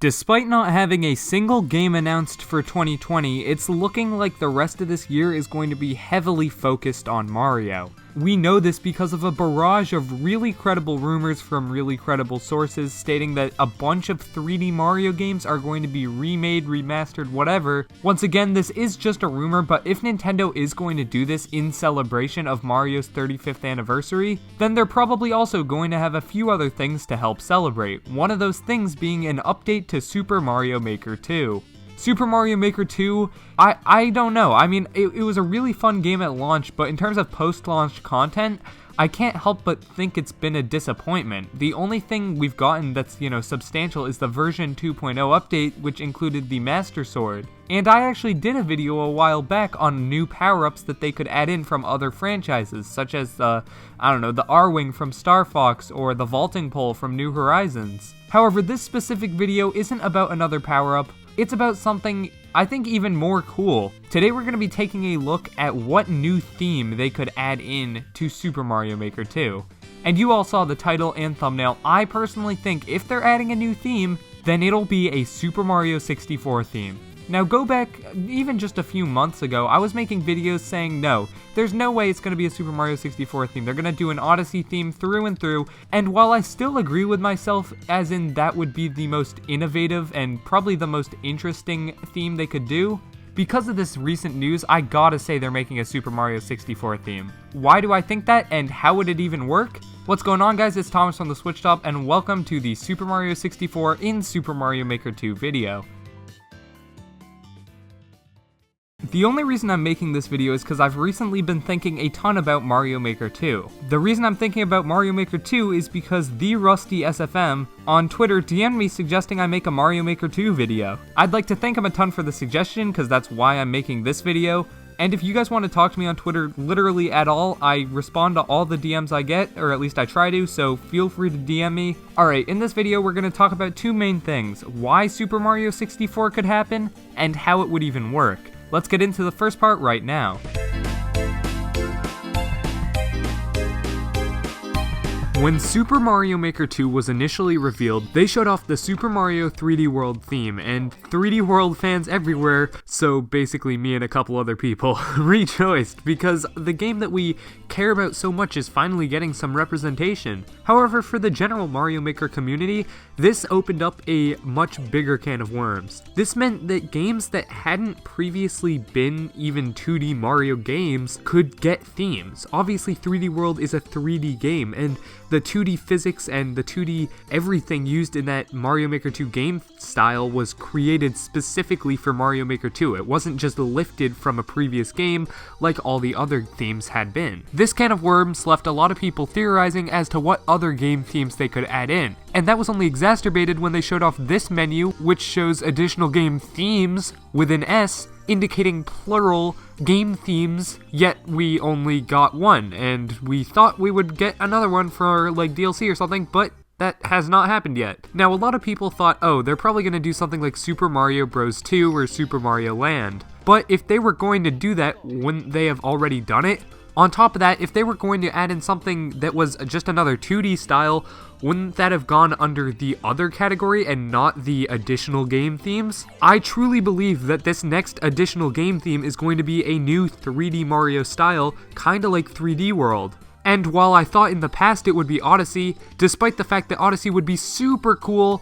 Despite not having a single game announced for 2020, it's looking like the rest of this year is going to be heavily focused on Mario. We know this because of a barrage of really credible rumors from really credible sources stating that a bunch of 3D Mario games are going to be remade, remastered, whatever. Once again, this is just a rumor, but if Nintendo is going to do this in celebration of Mario's 35th anniversary, then they're probably also going to have a few other things to help celebrate, one of those things being an update to Super Mario Maker 2. Super Mario Maker 2, I don't know. I mean, it was a really fun game at launch, but in terms of post-launch content, I can't help but think it's been a disappointment. The only thing we've gotten that's, substantial is the version 2.0 update, which included the Master Sword. And I actually did a video a while back on new power-ups that they could add in from other franchises, such as the R-Wing from Star Fox or the Vaulting Pole from New Horizons. However, this specific video isn't about another power-up. It's about something, I think, even more cool. Today we're going to be taking a look at what new theme they could add in to Super Mario Maker 2. And you all saw the title and thumbnail. I personally think if they're adding a new theme, then it'll be a Super Mario 64 theme. Now go back even just a few months ago, I was making videos saying no, there's no way it's going to be a Super Mario 64 theme. They're going to do an Odyssey theme through and through, and while I still agree with myself, as in that would be the most innovative and probably the most interesting theme they could do, because of this recent news, I gotta say they're making a Super Mario 64 theme. Why do I think that, and how would it even work? What's going on, guys? It's Thomas from the Switch Top, and welcome to the Super Mario 64 in Super Mario Maker 2 video. The only reason I'm making this video is because I've recently been thinking a ton about Mario Maker 2. The reason I'm thinking about Mario Maker 2 is because the Rusty SFM on Twitter DM'd me suggesting I make a Mario Maker 2 video. I'd like to thank him a ton for the suggestion, because that's why I'm making this video. And if you guys want to talk to me on Twitter literally at all, I respond to all the DMs I get, or at least I try to, so feel free to DM me. Alright, in this video we're going to talk about two main things: why Super Mario 64 could happen, and how it would even work. Let's get into the first part right now. When Super Mario Maker 2 was initially revealed, they showed off the Super Mario 3D World theme, and 3D World fans everywhere, so basically me and a couple other people, rejoiced because the game that we care about so much is finally getting some representation. However, for the general Mario Maker community, this opened up a much bigger can of worms. This meant that games that hadn't previously been even 2D Mario games could get themes. Obviously, 3D World is a 3D game, and the 2D physics and the 2D everything used in that Mario Maker 2 game style was created specifically for Mario Maker 2. It wasn't just lifted from a previous game like all the other themes had been. This can of worms left a lot of people theorizing as to what other game themes they could add in, and that was only exacerbated when they showed off this menu, which shows additional game themes with an S, indicating plural game themes, yet we only got one, and we thought we would get another one for like DLC or something, but that has not happened yet. Now, a lot of people thought, oh, they're probably going to do something like Super Mario Bros. 2 or Super Mario Land. But if they were going to do that, wouldn't they have already done it? On top of that, if they were going to add in something that was just another 2D style, wouldn't that have gone under the other category and not the additional game themes? I truly believe that this next additional game theme is going to be a new 3D Mario style, kinda like 3D World. And while I thought in the past it would be Odyssey, despite the fact that Odyssey would be super cool,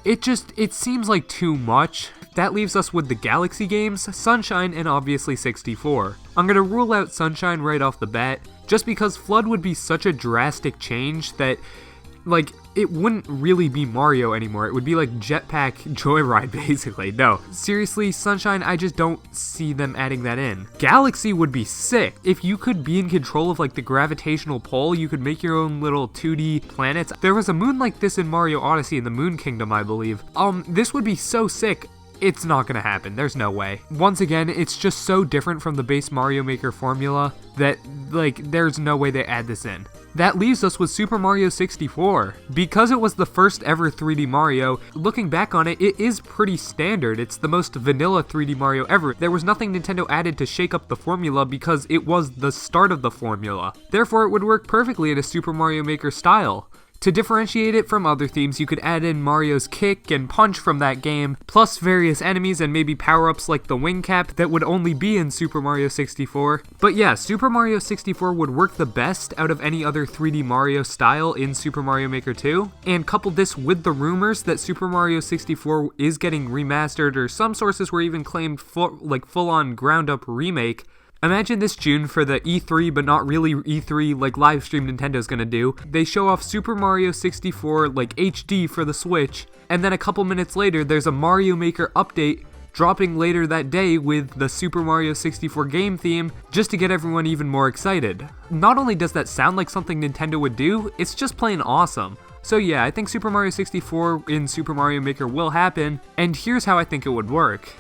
it seems like too much. That leaves us with the Galaxy games, Sunshine, and obviously 64. I'm gonna rule out Sunshine right off the bat, just because Flood would be such a drastic change that, like, it wouldn't really be Mario anymore. It would be like Jetpack Joyride, basically. No, seriously, Sunshine, I just don't see them adding that in. Galaxy would be sick. If you could be in control of, like, the gravitational pull, you could make your own little 2D planets. There was a moon like this in Mario Odyssey in the Moon Kingdom, I believe. This would be so sick. It's not gonna happen, there's no way. Once again, it's just so different from the base Mario Maker formula that, like, there's no way they add this in. That leaves us with Super Mario 64. Because it was the first ever 3D Mario, looking back on it, it is pretty standard. It's the most vanilla 3D Mario ever. There was nothing Nintendo added to shake up the formula because it was the start of the formula. Therefore, it would work perfectly in a Super Mario Maker style. To differentiate it from other themes, you could add in Mario's kick and punch from that game, plus various enemies and maybe power-ups like the wing cap that would only be in Super Mario 64. But yeah, Super Mario 64 would work the best out of any other 3D Mario style in Super Mario Maker 2, and couple this with the rumors that Super Mario 64 is getting remastered, or some sources were even claimed full-on ground-up remake. Imagine this June for the E3, but not really E3 like live stream Nintendo's gonna do. They show off Super Mario 64 like HD for the Switch, and then a couple minutes later there's a Mario Maker update dropping later that day with the Super Mario 64 game theme, just to get everyone even more excited. Not only does that sound like something Nintendo would do, it's just plain awesome. So yeah, I think Super Mario 64 in Super Mario Maker will happen, and here's how I think it would work.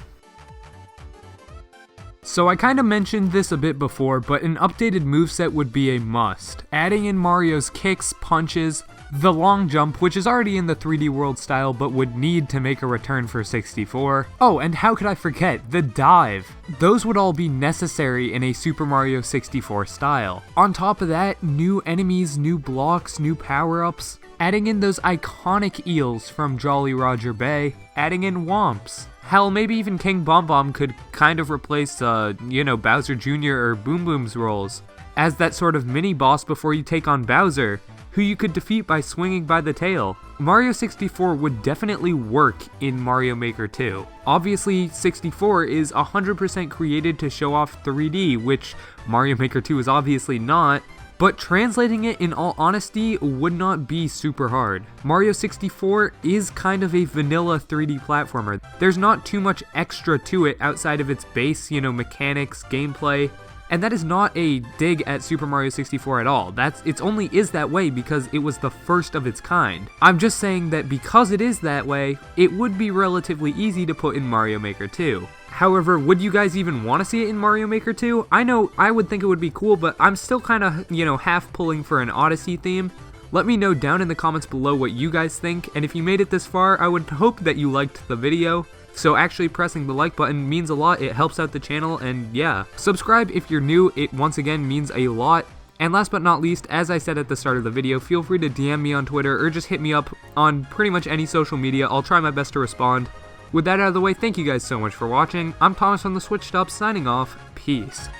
So I kinda mentioned this a bit before, but an updated moveset would be a must. Adding in Mario's kicks, punches, the long jump, which is already in the 3D World style but would need to make a return for 64. Oh, and how could I forget, the dive. Those would all be necessary in a Super Mario 64 style. On top of that, new enemies, new blocks, new power-ups. Adding in those iconic eels from Jolly Roger Bay. Adding in Whomps. Hell, maybe even King Bomb Bomb could kind of replace, Bowser Jr. or Boom Boom's roles as that sort of mini-boss before you take on Bowser, who you could defeat by swinging by the tail. Mario 64 would definitely work in Mario Maker 2. Obviously, 64 is 100% created to show off 3D, which Mario Maker 2 is obviously not, but translating it in all honesty would not be super hard. Mario 64 is kind of a vanilla 3D platformer. There's not too much extra to it outside of its base, mechanics, gameplay, and that is not a dig at Super Mario 64 at all. It only is that way because it was the first of its kind. I'm just saying that because it is that way, it would be relatively easy to put in Mario Maker 2. However, would you guys even want to see it in Mario Maker 2? I know I would think it would be cool, but I'm still kind of, half pulling for an Odyssey theme. Let me know down in the comments below what you guys think, and if you made it this far, I would hope that you liked the video. So actually pressing the like button means a lot, it helps out the channel, and yeah. Subscribe if you're new, it once again means a lot. And last but not least, as I said at the start of the video, feel free to DM me on Twitter or just hit me up on pretty much any social media. I'll try my best to respond. With that out of the way, thank you guys so much for watching. I'm Thomas from the Switched Up, signing off. Peace.